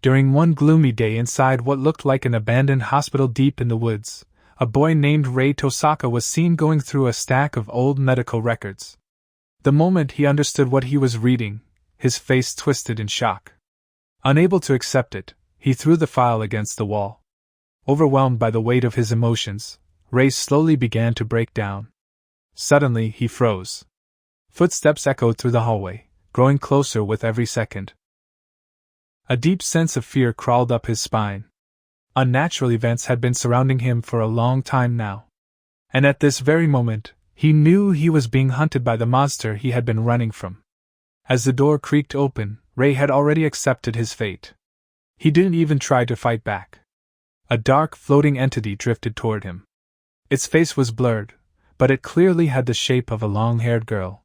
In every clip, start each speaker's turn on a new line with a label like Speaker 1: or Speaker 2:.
Speaker 1: During one gloomy day inside what looked like an abandoned hospital deep in the woods, a boy named Rei Tosaka was seen going through a stack of old medical records. The moment he understood what he was reading, his face twisted in shock. Unable to accept it, he threw the file against the wall. Overwhelmed by the weight of his emotions, Rei slowly began to break down. Suddenly, he froze. Footsteps echoed through the hallway, growing closer with every second. A deep sense of fear crawled up his spine. Unnatural events had been surrounding him for a long time now. And at this very moment, he knew he was being hunted by the monster he had been running from. As the door creaked open, Rei had already accepted his fate. He didn't even try to fight back. A dark, floating entity drifted toward him. Its face was blurred, but it clearly had the shape of a long-haired girl.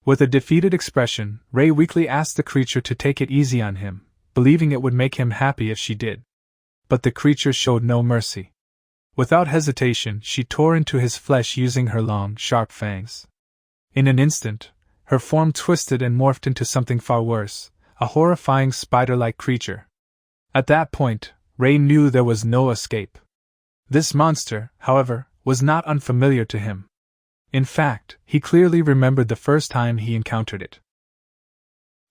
Speaker 1: With a defeated expression, Rei weakly asked the creature to take it easy on him, believing it would make him happy if she did. But the creature showed no mercy. Without hesitation, she tore into his flesh using her long, sharp fangs. In an instant, her form twisted and morphed into something far worse, a horrifying spider-like creature. At that point, Rei knew there was no escape. This monster, however, was not unfamiliar to him. In fact, he clearly remembered the first time he encountered it.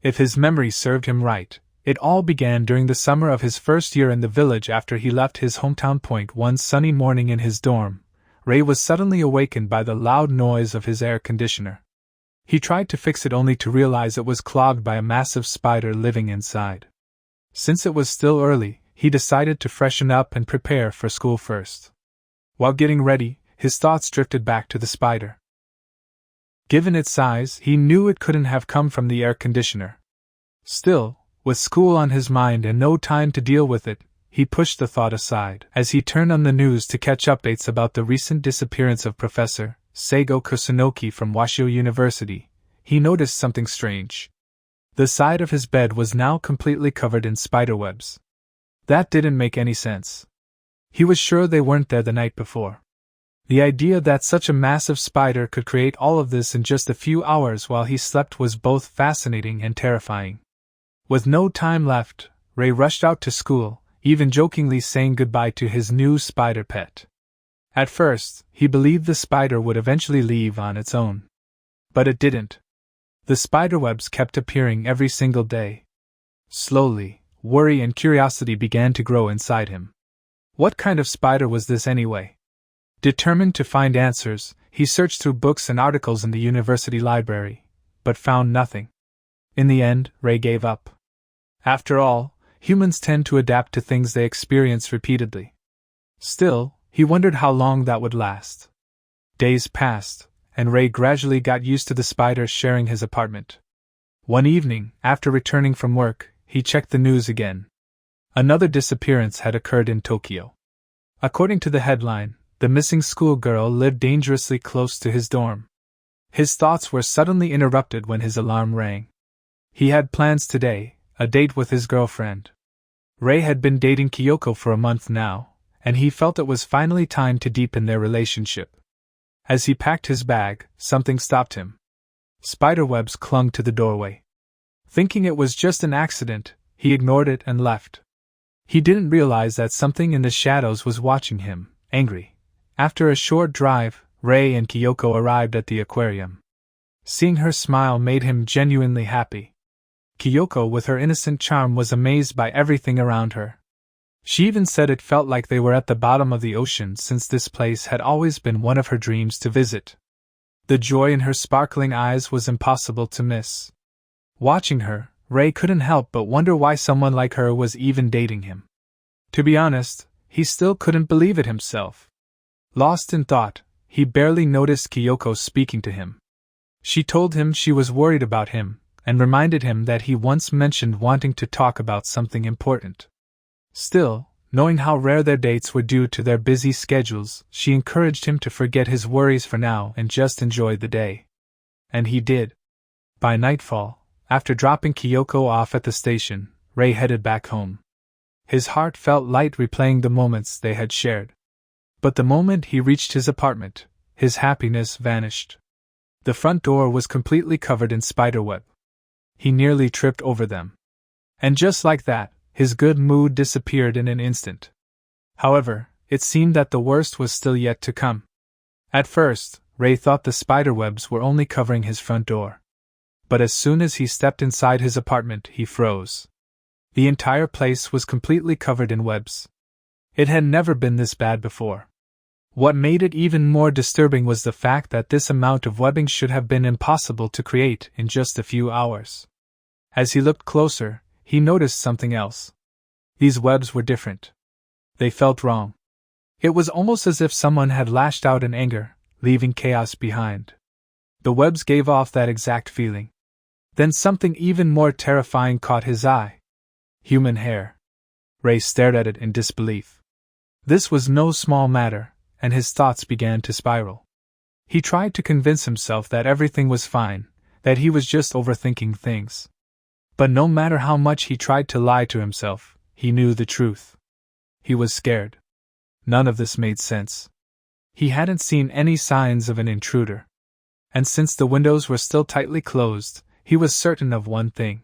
Speaker 1: If his memory served him right, it all began during the summer of his first year in the village after he left his hometown. One sunny morning in his dorm, Rei was suddenly awakened by the loud noise of his air conditioner. He tried to fix it only to realize it was clogged by a massive spider living inside. Since it was still early, he decided to freshen up and prepare for school first. While getting ready, his thoughts drifted back to the spider. Given its size, he knew it couldn't have come from the air conditioner. Still, with school on his mind and no time to deal with it, he pushed the thought aside. As he turned on the news to catch updates about the recent disappearance of Professor Seigo Kusunoki from Washo University, he noticed something strange. The side of his bed was now completely covered in spiderwebs. That didn't make any sense. He was sure they weren't there the night before. The idea that such a massive spider could create all of this in just a few hours while he slept was both fascinating and terrifying. With no time left, Rei rushed out to school, even jokingly saying goodbye to his new spider pet. At first, he believed the spider would eventually leave on its own. But it didn't. The spiderwebs kept appearing every single day. Slowly, worry and curiosity began to grow inside him. What kind of spider was this anyway? Determined to find answers, he searched through books and articles in the university library, but found nothing. In the end, Rei gave up. After all, humans tend to adapt to things they experience repeatedly. Still, he wondered how long that would last. Days passed, and Rei gradually got used to the spider sharing his apartment. One evening, after returning from work, he checked the news again. Another disappearance had occurred in Tokyo. According to the headline, the missing schoolgirl lived dangerously close to his dorm. His thoughts were suddenly interrupted when his alarm rang. He had plans today, a date with his girlfriend. Rei had been dating Kyoko for a month now, and he felt it was finally time to deepen their relationship. As he packed his bag, something stopped him. Spiderwebs clung to the doorway. Thinking it was just an accident, he ignored it and left. He didn't realize that something in the shadows was watching him, angry. After a short drive, Rei and Kyoko arrived at the aquarium. Seeing her smile made him genuinely happy. Kyoko, with her innocent charm, was amazed by everything around her. She even said it felt like they were at the bottom of the ocean since this place had always been one of her dreams to visit. The joy in her sparkling eyes was impossible to miss. Watching her, Rei couldn't help but wonder why someone like her was even dating him. To be honest, he still couldn't believe it himself. Lost in thought, he barely noticed Kyoko speaking to him. She told him she was worried about him, and reminded him that he once mentioned wanting to talk about something important. Still, knowing how rare their dates were due to their busy schedules, she encouraged him to forget his worries for now and just enjoy the day. And he did. By nightfall, after dropping Kyoko off at the station, Rei headed back home. His heart felt light replaying the moments they had shared. But the moment he reached his apartment, his happiness vanished. The front door was completely covered in spiderweb. He nearly tripped over them. And just like that, His good mood disappeared in an instant. However, it seemed that the worst was still yet to come. At first, Ray thought the spiderwebs were only covering his front door. But as soon as he stepped inside his apartment, he froze. The entire place was completely covered in webs. It had never been this bad before. What made it even more disturbing was the fact that this amount of webbing should have been impossible to create in just a few hours. As he looked closer, he noticed something else. These webs were different. They felt wrong. It was almost as if someone had lashed out in anger, leaving chaos behind. The webs gave off that exact feeling. Then something even more terrifying caught his eye. Human hair. Ray stared at it in disbelief. This was no small matter, and his thoughts began to spiral. He tried to convince himself that everything was fine, that he was just overthinking things. But no matter how much he tried to lie to himself, he knew the truth. He was scared. None of this made sense. He hadn't seen any signs of an intruder. And since the windows were still tightly closed, he was certain of one thing.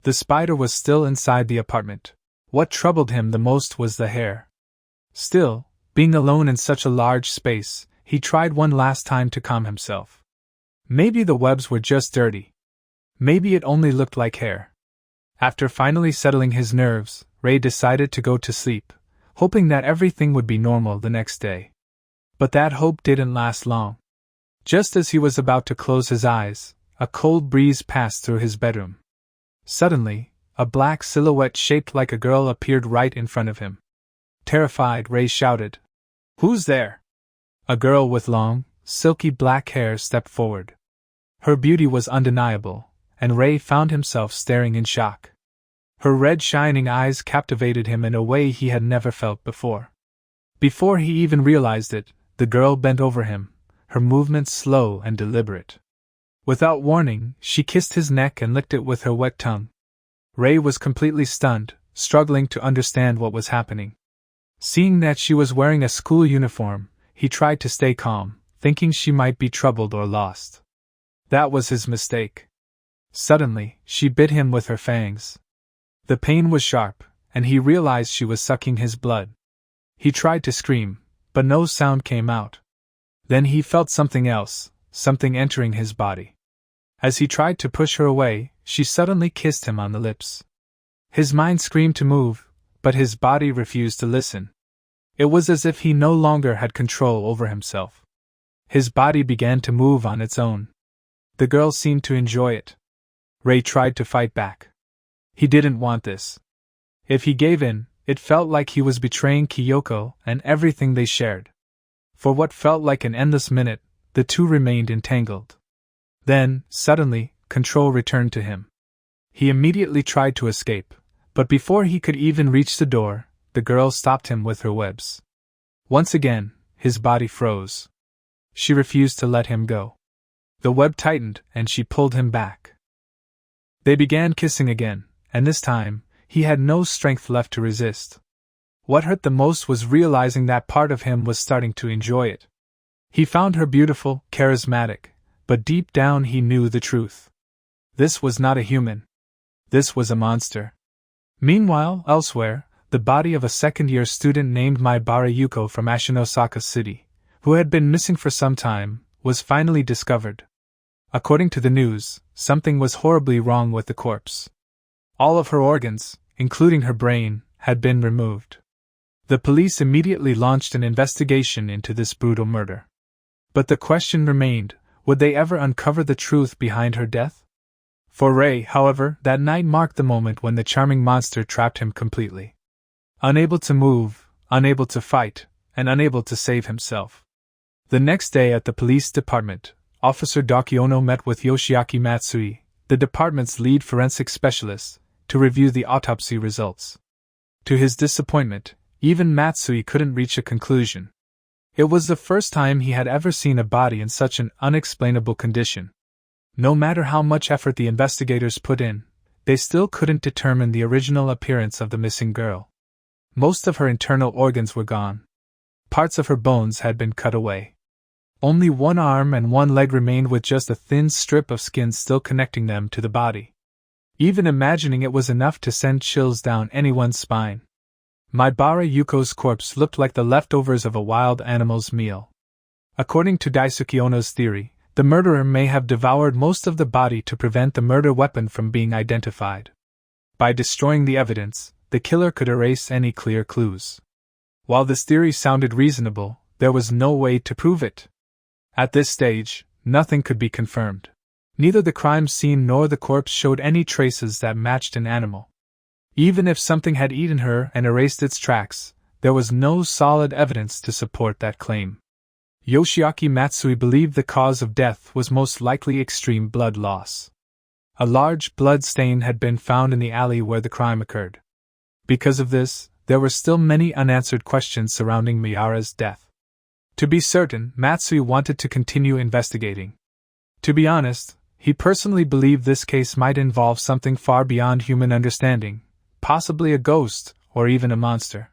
Speaker 1: The spider was still inside the apartment. What troubled him the most was the hair. Still, being alone in such a large space, he tried one last time to calm himself. Maybe the webs were just dirty. Maybe it only looked like hair. After finally settling his nerves, Ray decided to go to sleep, hoping that everything would be normal the next day. But that hope didn't last long. Just as he was about to close his eyes, a cold breeze passed through his bedroom. Suddenly, a black silhouette shaped like a girl appeared right in front of him. Terrified, Ray shouted, "Who's there?" A girl with long, silky black hair stepped forward. Her beauty was undeniable, and Ray found himself staring in shock. Her red shining eyes captivated him in a way he had never felt before. Before he even realized it, the girl bent over him, her movements slow and deliberate. Without warning, she kissed his neck and licked it with her wet tongue. Ray was completely stunned, struggling to understand what was happening. Seeing that she was wearing a school uniform, he tried to stay calm, thinking she might be troubled or lost. That was his mistake. Suddenly, she bit him with her fangs. The pain was sharp, and he realized she was sucking his blood. He tried to scream, but no sound came out. Then he felt something else, something entering his body. As he tried to push her away, she suddenly kissed him on the lips. His mind screamed to move, but his body refused to listen. It was as if he no longer had control over himself. His body began to move on its own. The girl seemed to enjoy it. Ray tried to fight back. He didn't want this. If he gave in, it felt like he was betraying Kyoko and everything they shared. For what felt like an endless minute, the two remained entangled. Then, suddenly, control returned to him. He immediately tried to escape, but before he could even reach the door, the girl stopped him with her webs. Once again, his body froze. She refused to let him go. The web tightened, and she pulled him back. They began kissing again, and this time, he had no strength left to resist. What hurt the most was realizing that part of him was starting to enjoy it. He found her beautiful, charismatic, but deep down he knew the truth. This was not a human. This was a monster. Meanwhile, elsewhere, the body of a second-year student named Maibara Yuko from Ashinosaka City, who had been missing for some time, was finally discovered. According to the news, something was horribly wrong with the corpse. All of her organs, including her brain, had been removed. The police immediately launched an investigation into this brutal murder. But the question remained, would they ever uncover the truth behind her death? For Ray, however, that night marked the moment when the charming monster trapped him completely. Unable to move, unable to fight, and unable to save himself. The next day at the police department, Officer Dakiono met with Yoshiaki Matsui, the department's lead forensic specialist, to review the autopsy results. To his disappointment, even Matsui couldn't reach a conclusion. It was the first time he had ever seen a body in such an unexplainable condition. No matter how much effort the investigators put in, they still couldn't determine the original appearance of the missing girl. Most of her internal organs were gone. Parts of her bones had been cut away. Only one arm and one leg remained with just a thin strip of skin still connecting them to the body. Even imagining it was enough to send chills down anyone's spine. Maibara Yuko's corpse looked like the leftovers of a wild animal's meal. According to Daisuke Ono's theory, the murderer may have devoured most of the body to prevent the murder weapon from being identified. By destroying the evidence, the killer could erase any clear clues. While this theory sounded reasonable, there was no way to prove it. At this stage, nothing could be confirmed. Neither the crime scene nor the corpse showed any traces that matched an animal. Even if something had eaten her and erased its tracks, there was no solid evidence to support that claim. Yoshiaki Matsui believed the cause of death was most likely extreme blood loss. A large blood stain had been found in the alley where the crime occurred. Because of this, there were still many unanswered questions surrounding Miyara's death. To be certain, Matsui wanted to continue investigating. To be honest, he personally believed this case might involve something far beyond human understanding, possibly a ghost, or even a monster.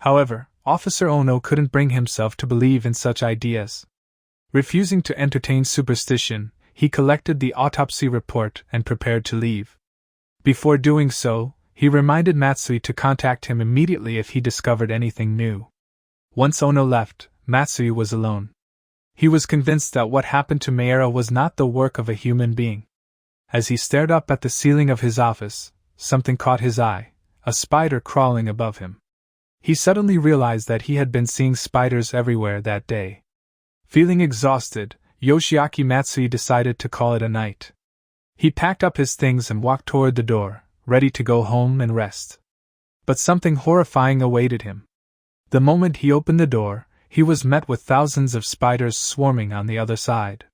Speaker 1: However, Officer Ono couldn't bring himself to believe in such ideas. Refusing to entertain superstition, he collected the autopsy report and prepared to leave. Before doing so, he reminded Matsui to contact him immediately if he discovered anything new. Once Ono left, Matsui was alone. He was convinced that what happened to Mayara was not the work of a human being. As he stared up at the ceiling of his office, something caught his eye, a spider crawling above him. He suddenly realized that he had been seeing spiders everywhere that day. Feeling exhausted, Yoshiaki Matsui decided to call it a night. He packed up his things and walked toward the door, ready to go home and rest. But something horrifying awaited him. The moment he opened the door, he was met with thousands of spiders swarming on the other side.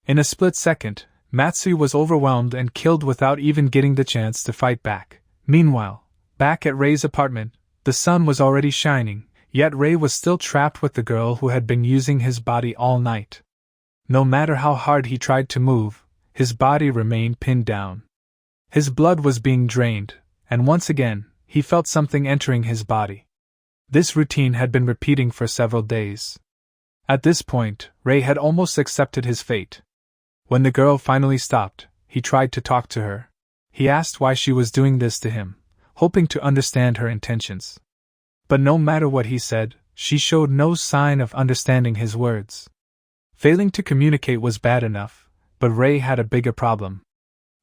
Speaker 1: In a split second, Matsui was overwhelmed and killed without even getting the chance to fight back. Meanwhile, back at Rei's apartment, the sun was already shining, yet Rei was still trapped with the girl who had been using his body all night. No matter how hard he tried to move, his body remained pinned down. His blood was being drained, and once again, he felt something entering his body. This routine had been repeating for several days. At this point, Rei had almost accepted his fate. When the girl finally stopped, he tried to talk to her. He asked why she was doing this to him, hoping to understand her intentions. But no matter what he said, she showed no sign of understanding his words. Failing to communicate was bad enough, but Rei had a bigger problem.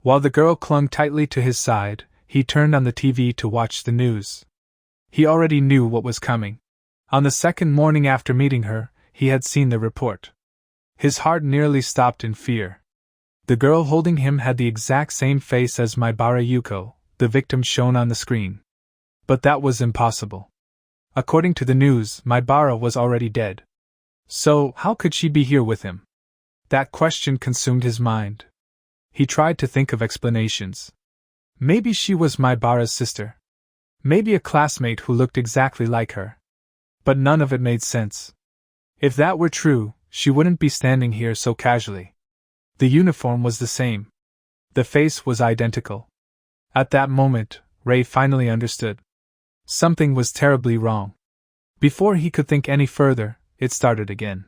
Speaker 1: While the girl clung tightly to his side, he turned on the TV to watch the news. He already knew what was coming. On the second morning after meeting her, he had seen the report. His heart nearly stopped in fear. The girl holding him had the exact same face as Maibara Yuko, the victim shown on the screen. But that was impossible. According to the news, Maibara was already dead. So, how could she be here with him? That question consumed his mind. He tried to think of explanations. Maybe she was Maibara's sister. Maybe a classmate who looked exactly like her. But none of it made sense. If that were true, she wouldn't be standing here so casually. The uniform was the same. The face was identical. At that moment, Rei finally understood. Something was terribly wrong. Before he could think any further, it started again.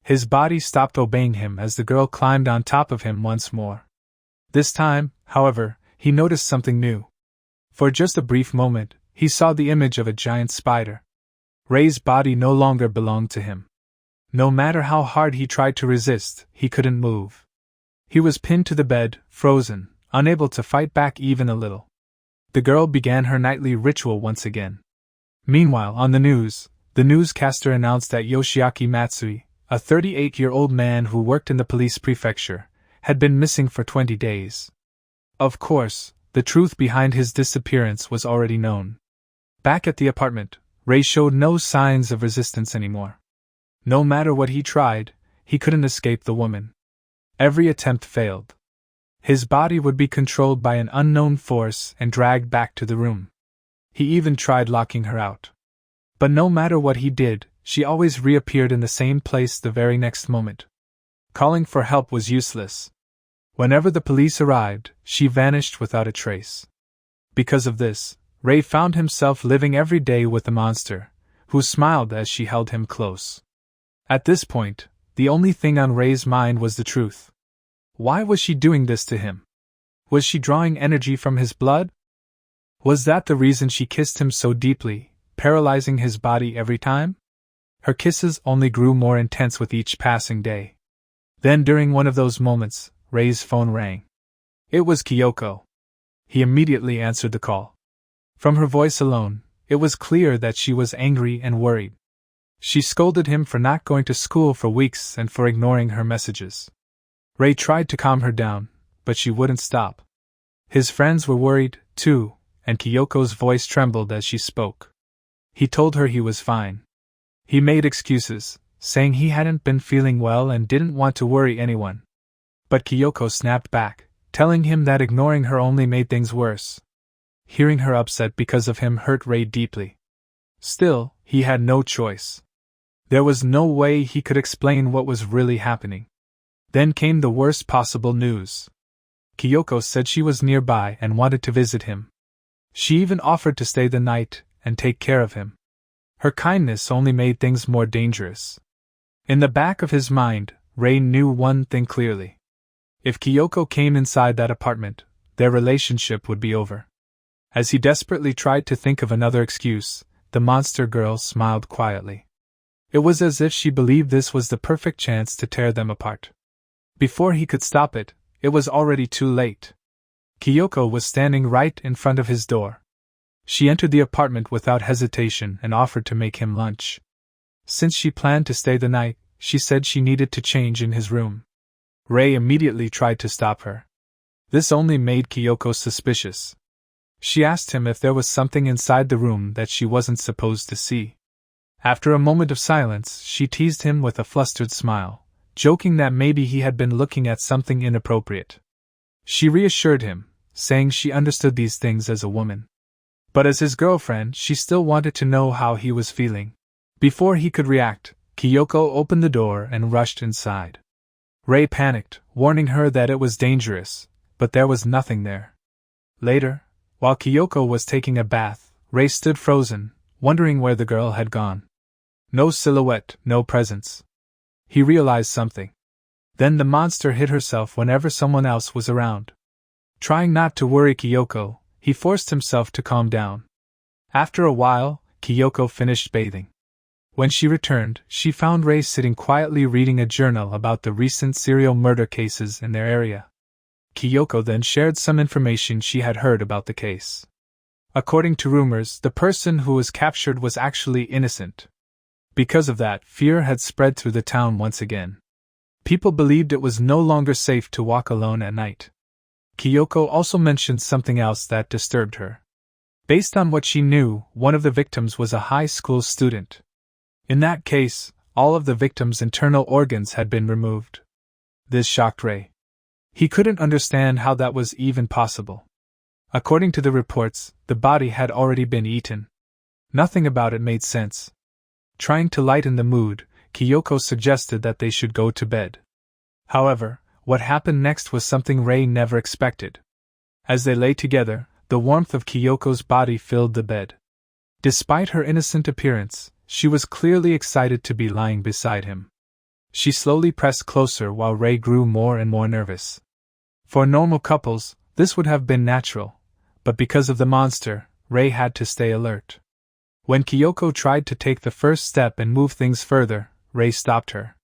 Speaker 1: His body stopped obeying him as the girl climbed on top of him once more. This time, however, he noticed something new. For just a brief moment, he saw the image of a giant spider. Rei's body no longer belonged to him. No matter how hard he tried to resist, he couldn't move. He was pinned to the bed, frozen, unable to fight back even a little. The girl began her nightly ritual once again. Meanwhile, on the newscaster announced that Yoshiaki Matsui, a 38-year-old man who worked in the police prefecture, had been missing for 20 days. Of course, the truth behind his disappearance was already known. Back at the apartment, Rei showed no signs of resistance anymore. No matter what he tried, he couldn't escape the woman. Every attempt failed. His body would be controlled by an unknown force and dragged back to the room. He even tried locking her out. But no matter what he did, she always reappeared in the same place the very next moment. Calling for help was useless. Whenever the police arrived, she vanished without a trace. Because of this, Rei found himself living every day with the monster, who smiled as she held him close. At this point, the only thing on Rei's mind was the truth. Why was she doing this to him? Was she drawing energy from his blood? Was that the reason she kissed him so deeply, paralyzing his body every time? Her kisses only grew more intense with each passing day. Then during one of those moments, Rei's phone rang. It was Kyoko. He immediately answered the call. From her voice alone, it was clear that she was angry and worried. She scolded him for not going to school for weeks and for ignoring her messages. Rei tried to calm her down, but she wouldn't stop. His friends were worried, too, and Kyoko's voice trembled as she spoke. He told her he was fine. He made excuses, saying he hadn't been feeling well and didn't want to worry anyone. But Kyoko snapped back, telling him that ignoring her only made things worse. Hearing her upset because of him hurt Rei deeply. Still, he had no choice. There was no way he could explain what was really happening. Then came the worst possible news. Kyoko said she was nearby and wanted to visit him. She even offered to stay the night and take care of him. Her kindness only made things more dangerous. In the back of his mind, Rei knew one thing clearly. If Kyoko came inside that apartment, their relationship would be over. As he desperately tried to think of another excuse, the monster girl smiled quietly. It was as if she believed this was the perfect chance to tear them apart. Before he could stop it, it was already too late. Kyoko was standing right in front of his door. She entered the apartment without hesitation and offered to make him lunch. Since she planned to stay the night, she said she needed to change in his room. Rei immediately tried to stop her. This only made Kyoko suspicious. She asked him if there was something inside the room that she wasn't supposed to see. After a moment of silence, she teased him with a flustered smile, joking that maybe he had been looking at something inappropriate. She reassured him, saying she understood these things as a woman. But as his girlfriend, she still wanted to know how he was feeling. Before he could react, Kyoko opened the door and rushed inside. Rei panicked, warning her that it was dangerous, but there was nothing there. Later, while Kyoko was taking a bath, Rei stood frozen, wondering where the girl had gone. No silhouette, no presence. He realized something. Then the monster hid herself whenever someone else was around. Trying not to worry Kyoko, he forced himself to calm down. After a while, Kyoko finished bathing. When she returned, she found Rei sitting quietly reading a journal about the recent serial murder cases in their area. Kyoko then shared some information she had heard about the case. According to rumors, the person who was captured was actually innocent. Because of that, fear had spread through the town once again. People believed it was no longer safe to walk alone at night. Kyoko also mentioned something else that disturbed her. Based on what she knew, one of the victims was a high school student. In that case, all of the victim's internal organs had been removed. This shocked Rei. He couldn't understand how that was even possible. According to the reports, the body had already been eaten. Nothing about it made sense. Trying to lighten the mood, Kyoko suggested that they should go to bed. However, what happened next was something Rei never expected. As they lay together, the warmth of Kyoko's body filled the bed. Despite her innocent appearance, she was clearly excited to be lying beside him. She slowly pressed closer while Rei grew more and more nervous. For normal couples, this would have been natural, but because of the monster, Rei had to stay alert. When Kyoko tried to take the first step and move things further, Rei stopped her.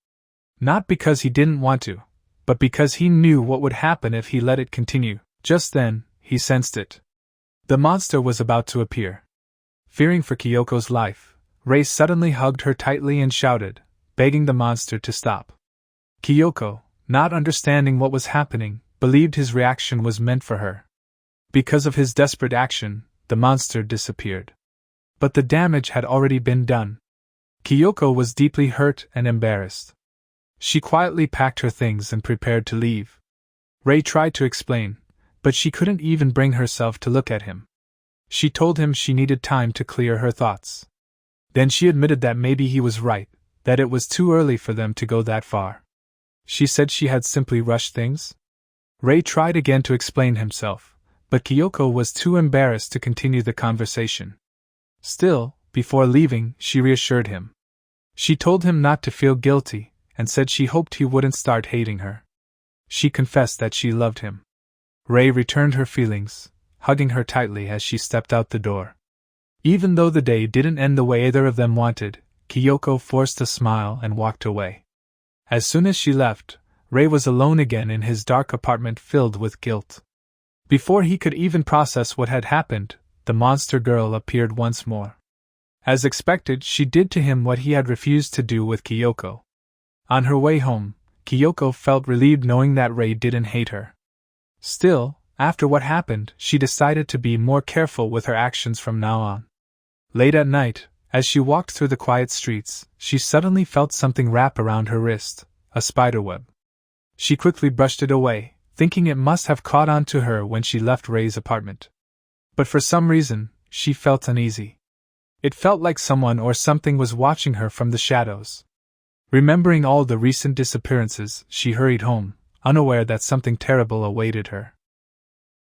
Speaker 1: Not because he didn't want to, but because he knew what would happen if he let it continue. Just then, he sensed it. The monster was about to appear. Fearing for Kyoko's life, Rei suddenly hugged her tightly and shouted, begging the monster to stop. Kyoko, not understanding what was happening, believed his reaction was meant for her. Because of his desperate action, the monster disappeared. But the damage had already been done. Kyoko was deeply hurt and embarrassed. She quietly packed her things and prepared to leave. Rei tried to explain, but she couldn't even bring herself to look at him. She told him she needed time to clear her thoughts. Then she admitted that maybe he was right, that it was too early for them to go that far. She said she had simply rushed things. Rei tried again to explain himself, but Kyoko was too embarrassed to continue the conversation. Still, before leaving, she reassured him. She told him not to feel guilty, and said she hoped he wouldn't start hating her. She confessed that she loved him. Ray returned her feelings, hugging her tightly as she stepped out the door. Even though the day didn't end the way either of them wanted, Kyoko forced a smile and walked away. As soon as she left, Ray was alone again in his dark apartment filled with guilt. Before he could even process what had happened, the monster girl appeared once more. As expected, she did to him what he had refused to do with Kyoko. On her way home, Kyoko felt relieved knowing that Ray didn't hate her. Still, after what happened, she decided to be more careful with her actions from now on. Late at night, as she walked through the quiet streets, she suddenly felt something wrap around her wrist, a spiderweb. She quickly brushed it away, thinking it must have caught on to her when she left Ray's apartment. But for some reason, she felt uneasy. It felt like someone or something was watching her from the shadows. Remembering all the recent disappearances, she hurried home, unaware that something terrible awaited her.